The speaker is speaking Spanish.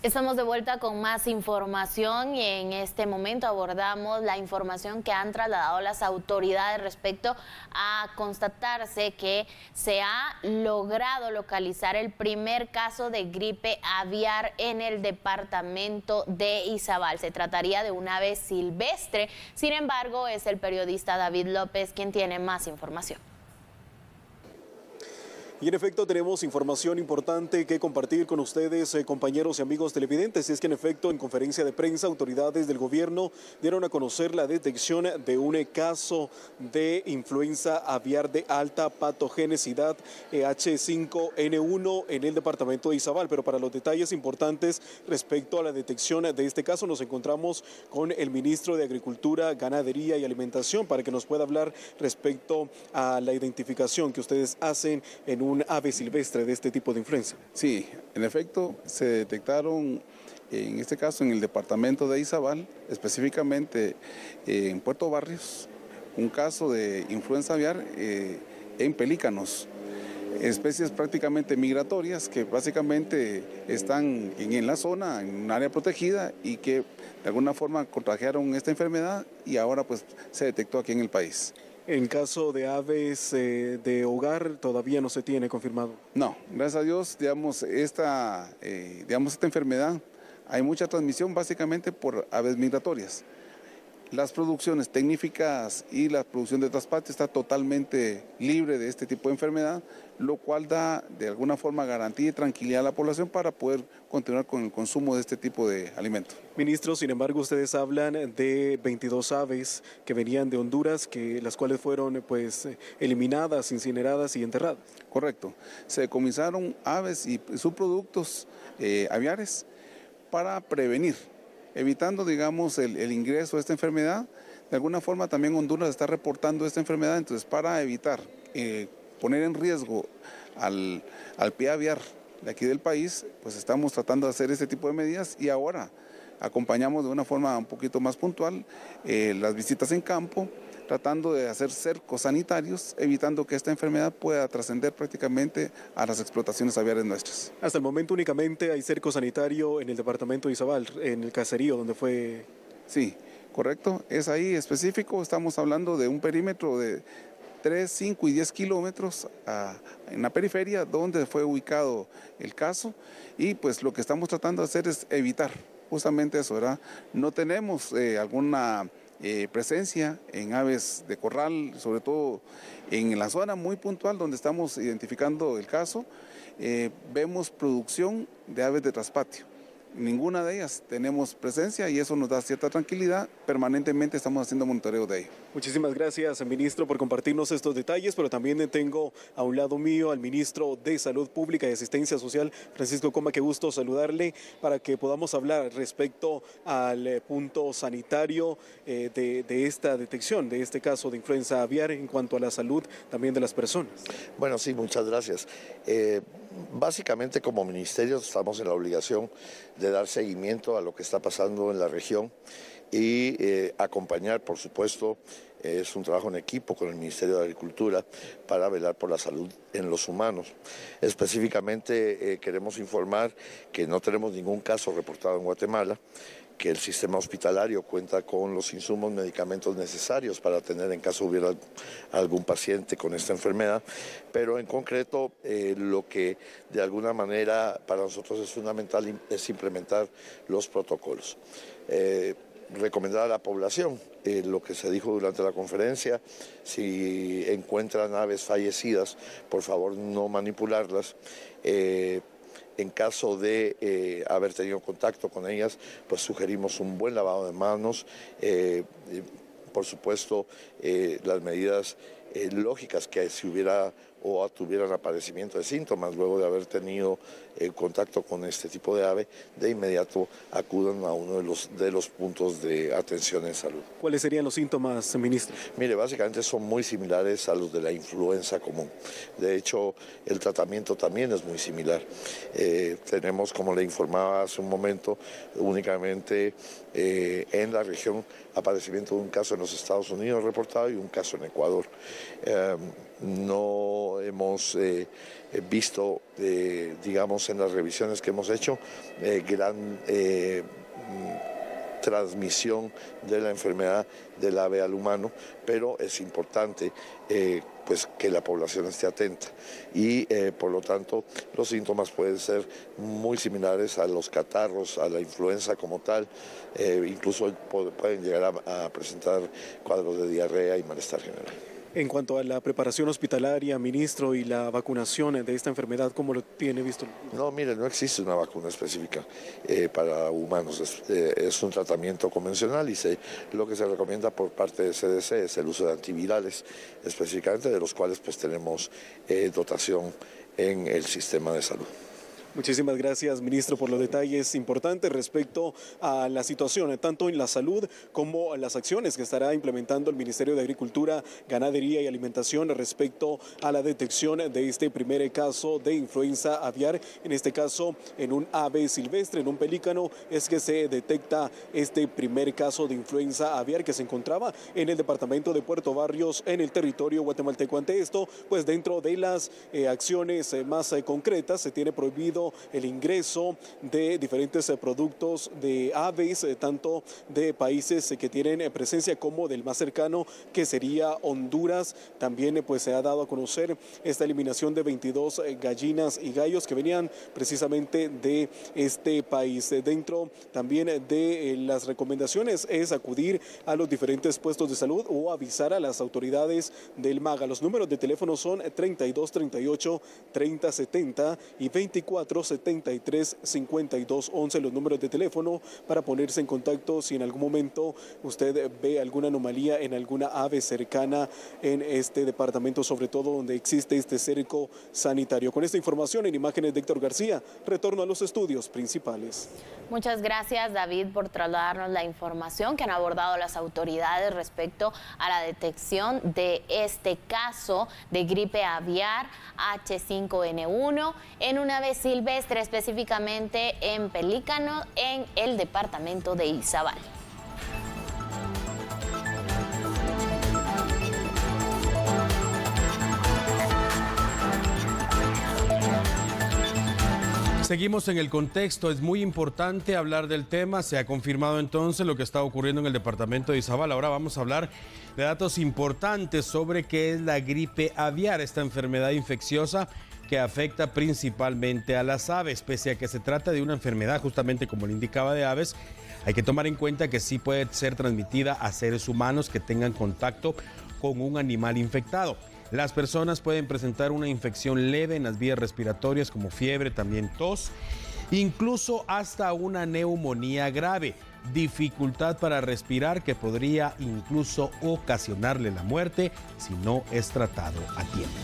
Estamos de vuelta con más información y en este momento abordamos la información que han trasladado las autoridades respecto a constatarse que se ha logrado localizar el primer caso de gripe aviar en el departamento de Izabal. Se trataría de un ave silvestre, sin embargo es el periodista David López quien tiene más información. Y en efecto tenemos información importante que compartir con ustedes, compañeros y amigos televidentes. Y es que en efecto en conferencia de prensa autoridades del gobierno dieron a conocer la detección de un caso de influenza aviar de alta patogenicidad H5N1 en el departamento de Izabal. Pero para los detalles importantes respecto a la detección de este caso nos encontramos con el ministro de Agricultura, Ganadería y Alimentación para que nos pueda hablar respecto a la identificación que ustedes hacen en un ave silvestre de este tipo de influenza. Sí, en efecto se detectaron en este caso en el departamento de Izabal, específicamente en Puerto Barrios, un caso de influenza aviar en pelícanos, especies prácticamente migratorias que básicamente están en la zona, en un área protegida y que de alguna forma contagiaron esta enfermedad y ahora pues se detectó aquí en el país. En caso de aves de hogar todavía no se tiene confirmado. No, gracias a Dios, digamos, esta enfermedad hay mucha transmisión básicamente por aves migratorias. Las producciones tecníficas y la producción de traspatio está totalmente libre de este tipo de enfermedad, lo cual da de alguna forma garantía y tranquilidad a la población para poder continuar con el consumo de este tipo de alimentos. Ministro, sin embargo, ustedes hablan de 22 aves que venían de Honduras, las cuales fueron pues eliminadas, incineradas y enterradas. Correcto. Se decomisaron aves y subproductos aviares para prevenir, evitando, digamos, el ingreso de esta enfermedad. De alguna forma también Honduras está reportando esta enfermedad, entonces para evitar poner en riesgo al pie aviar de aquí del país, pues estamos tratando de hacer este tipo de medidas y ahora acompañamos de una forma un poquito más puntual las visitas en campo, tratando de hacer cercos sanitarios, evitando que esta enfermedad pueda trascender prácticamente a las explotaciones aviares nuestras. Hasta el momento únicamente hay cerco sanitario en el departamento de Izabal, en el caserío donde fue... Sí, correcto, es ahí específico, estamos hablando de un perímetro de 3, 5 y 10 kilómetros en la periferia donde fue ubicado el caso y pues lo que estamos tratando de hacer es evitar justamente eso, ¿verdad? No tenemos alguna presencia en aves de corral, sobre todo en la zona muy puntual donde estamos identificando el caso, vemos producción de aves de traspatio. Ninguna de ellas tenemos presencia y eso nos da cierta tranquilidad. Permanentemente estamos haciendo monitoreo de ello. Muchísimas gracias, ministro, por compartirnos estos detalles, pero también tengo a un lado mío al ministro de Salud Pública y Asistencia Social, Francisco Coma. Qué gusto saludarle para que podamos hablar respecto al punto sanitario de esta detección, de este caso de influenza aviar en cuanto a la salud también de las personas. Bueno, sí, muchas gracias. Básicamente como ministerio estamos en la obligación de dar seguimiento a lo que está pasando en la región y acompañar, por supuesto, es un trabajo en equipo con el Ministerio de Agricultura para velar por la salud en los humanos. Específicamente queremos informar que no tenemos ningún caso reportado en Guatemala, que el sistema hospitalario cuenta con los insumos, medicamentos necesarios para atender en caso hubiera algún paciente con esta enfermedad, pero en concreto lo que de alguna manera para nosotros es fundamental es implementar los protocolos. Recomendar a la población lo que se dijo durante la conferencia, si encuentran aves fallecidas, por favor no manipularlas. En caso de haber tenido contacto con ellas, pues sugerimos un buen lavado de manos, por supuesto las medidas lógicas que si hubiera o tuvieran aparecimiento de síntomas luego de haber tenido contacto con este tipo de ave, de inmediato acudan a uno de los puntos de atención en salud. ¿Cuáles serían los síntomas, ministro? Mire, básicamente son muy similares a los de la influenza común. De hecho, el tratamiento también es muy similar. Tenemos, como le informaba hace un momento, únicamente en la región aparecimiento de un caso en los Estados Unidos reportado y un caso en Ecuador. No hemos visto, digamos, en las revisiones que hemos hecho, gran transmisión de la enfermedad del ave al humano, pero es importante pues que la población esté atenta y por lo tanto los síntomas pueden ser muy similares a los catarros, a la influenza como tal, incluso pueden llegar a presentar cuadros de diarrea y malestar general. En cuanto a la preparación hospitalaria, ministro, y la vacunación de esta enfermedad, ¿cómo lo tiene visto? No, mire, no existe una vacuna específica para humanos. Es un tratamiento convencional y lo que se recomienda por parte de CDC es el uso de antivirales, específicamente de los cuales pues tenemos dotación en el sistema de salud. Muchísimas gracias, ministro, por los detalles importantes respecto a la situación, tanto en la salud como en las acciones que estará implementando el Ministerio de Agricultura, Ganadería y Alimentación respecto a la detección de este primer caso de influenza aviar, en este caso en un ave silvestre, en un pelícano, es que se detecta este primer caso de influenza aviar que se encontraba en el departamento de Puerto Barrios, en el territorio guatemalteco. Ante esto, pues dentro de las acciones más concretas, se tiene prohibido el ingreso de diferentes productos de aves, tanto de países que tienen presencia como del más cercano, que sería Honduras. También pues se ha dado a conocer esta eliminación de 22 gallinas y gallos que venían precisamente de este país. Dentro también de las recomendaciones es acudir a los diferentes puestos de salud o avisar a las autoridades del MAGA. Los números de teléfono son 3238-3070 y 2473-5211, los números de teléfono para ponerse en contacto si en algún momento usted ve alguna anomalía en alguna ave cercana en este departamento, sobre todo donde existe este cerco sanitario. Con esta información en imágenes de Héctor García, retorno a los estudios principales. Muchas gracias, David, por trasladarnos la información que han abordado las autoridades respecto a la detección de este caso de gripe aviar H5N1 en una ave silvestre, específicamente en Pelícano, en el departamento de Izabal. Seguimos en el contexto, es muy importante hablar del tema. Se ha confirmado entonces lo que está ocurriendo en el departamento de Izabal. Ahora vamos a hablar de datos importantes sobre qué es la gripe aviar, esta enfermedad infecciosa que afecta principalmente a las aves. Pese a que se trata de una enfermedad, justamente como le indicaba, de aves, hay que tomar en cuenta que sí puede ser transmitida a seres humanos que tengan contacto con un animal infectado. Las personas pueden presentar una infección leve en las vías respiratorias como fiebre, también tos, incluso hasta una neumonía grave, dificultad para respirar que podría incluso ocasionarle la muerte si no es tratado a tiempo.